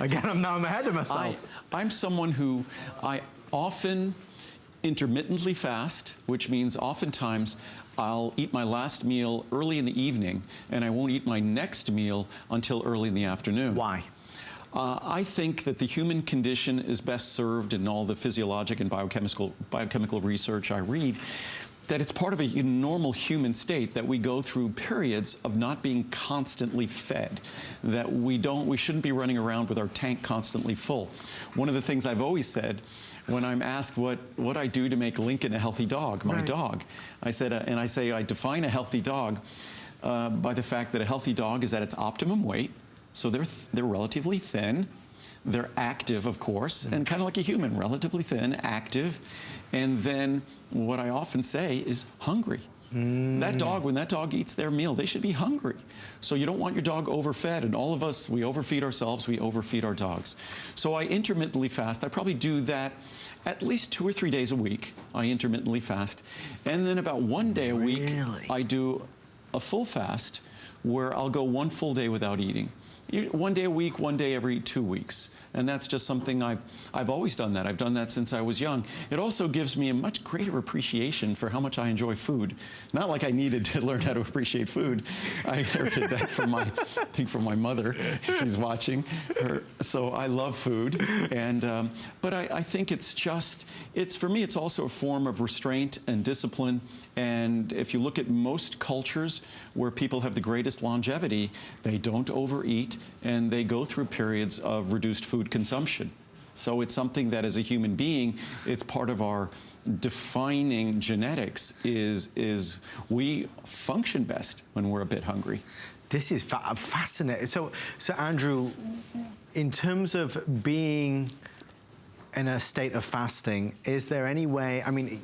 Again, I'm ahead of myself. I'm someone who I often intermittently fast, which means oftentimes I'll eat my last meal early in the evening, and I won't eat my next meal until early in the afternoon. Why? I think that the human condition is best served in all the physiologic and biochemical research I read, that it's part of a normal human state that we go through periods of not being constantly fed, that we shouldn't be running around with our tank constantly full. One of the things I've always said when I'm asked what I do to make Lincoln a healthy dog, my dog, I said, and I say I define a healthy dog by the fact that a healthy dog is at its optimum weight, so they're relatively thin. They're active, of course, and kind of like a human, relatively thin, active. And then what I often say is hungry. That dog, when that dog eats their meal, they should be hungry. So you don't want your dog overfed, and all of us, we overfeed ourselves, we overfeed our dogs. So I intermittently fast. I probably do that at least 2 or 3 days a week. I intermittently fast. And then about 1 day a week, I do a full fast where I'll go 1 full day without eating. 1 day a week, 1 day every 2 weeks. And that's just something I've always done that. I've done that since I was young. It also gives me a much greater appreciation for how much I enjoy food. Not like I needed to learn how to appreciate food. I inherited that from I think from my mother. She's watching. So I love food. And but I think for me, it's also a form of restraint and discipline. And if you look at most cultures where people have the greatest longevity, they don't overeat and they go through periods of reduced food consumption. So it's something that as a human being, it's part of our defining genetics is we function best when we're a bit hungry. This is fascinating. So Andrew, in terms of being in a state of fasting, is there any way, I mean,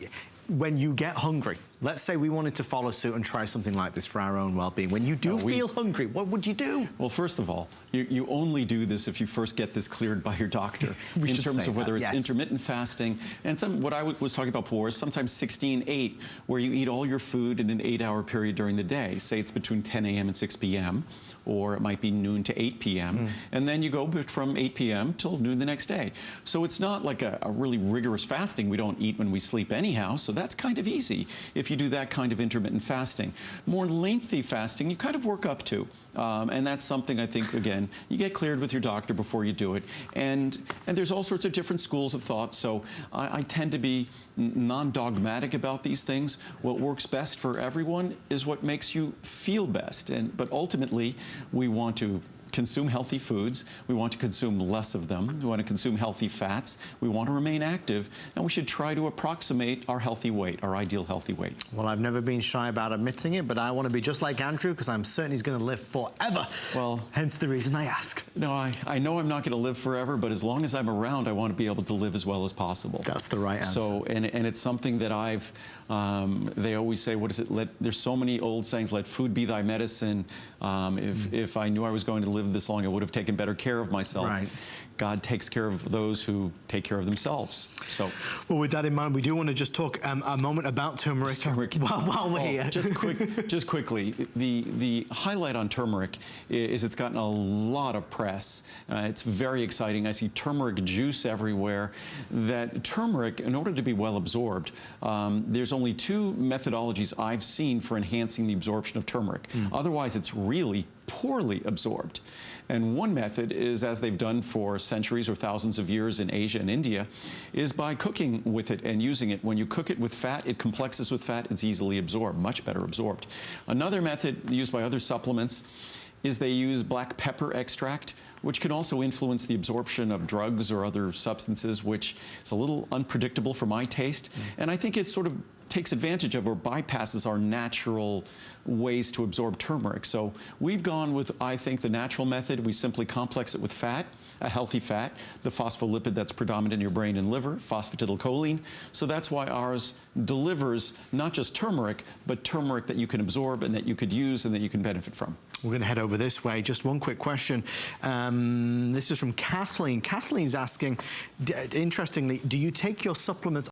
when you get hungry, let's say we wanted to follow suit and try something like this for our own well-being. When you do feel hungry, what would you do? Well, first of all, you only do this if you first get this cleared by your doctor in terms of whether it's intermittent fasting. And what I was talking about before is sometimes 16-8, where you eat all your food in an 8-hour period during the day. Say it's between 10 a.m. and 6 p.m., or it might be noon to 8 p.m. And then you go from 8 p.m. till noon the next day. So it's not like a really rigorous fasting. We don't eat when we sleep anyhow, so that's kind of easy if you do that kind of intermittent fasting. More lengthy fasting, you kind of work up to. And that's something I think, again, you get cleared with your doctor before you do it. And there's all sorts of different schools of thought, so I tend to be non-dogmatic about these things. What works best for everyone is what makes you feel best. But ultimately, we want to consume healthy foods. We want to consume less of them. We want to consume healthy fats. We want to remain active, and we should try to approximate our healthy weight, our ideal healthy weight. Well, I've never been shy about admitting it, but I want to be just like Andrew because I'm certain he's going to live forever. Well, hence the reason I ask. No, I know I'm not going to live forever, but as long as I'm around, I want to be able to live as well as possible. That's the right answer. So, and it's something that they always say, what is it? There's so many old sayings, let food be thy medicine. If I knew I was going to live this long, I would have taken better care of myself. Right. God takes care of those who take care of themselves. So, well, with that in mind, we do want to just talk a moment about turmeric. While we're here. Just quickly, the highlight on turmeric is it's gotten a lot of press. It's very exciting. I see turmeric juice everywhere. That turmeric, in order to be well absorbed, there's only 2 methodologies I've seen for enhancing the absorption of turmeric. Otherwise, it's really poorly absorbed. And one method is, as they've done for centuries or thousands of years in Asia and India, is by cooking with it and using it. When you cook it with fat, it complexes with fat, it's easily absorbed, much better absorbed. Another method used by other supplements is they use black pepper extract, which can also influence the absorption of drugs or other substances, which is a little unpredictable for my taste. And I think it sort of takes advantage of or bypasses our natural ways to absorb turmeric. So we've gone with, I think, the natural method. We simply complex it with fat, a healthy fat, the phospholipid that's predominant in your brain and liver, phosphatidylcholine. So that's why ours delivers not just turmeric, but turmeric that you can absorb and that you could use and that you can benefit from. We're going to head over this way. Just one quick question. This is from Kathleen. Kathleen's asking, interestingly, do you take your supplements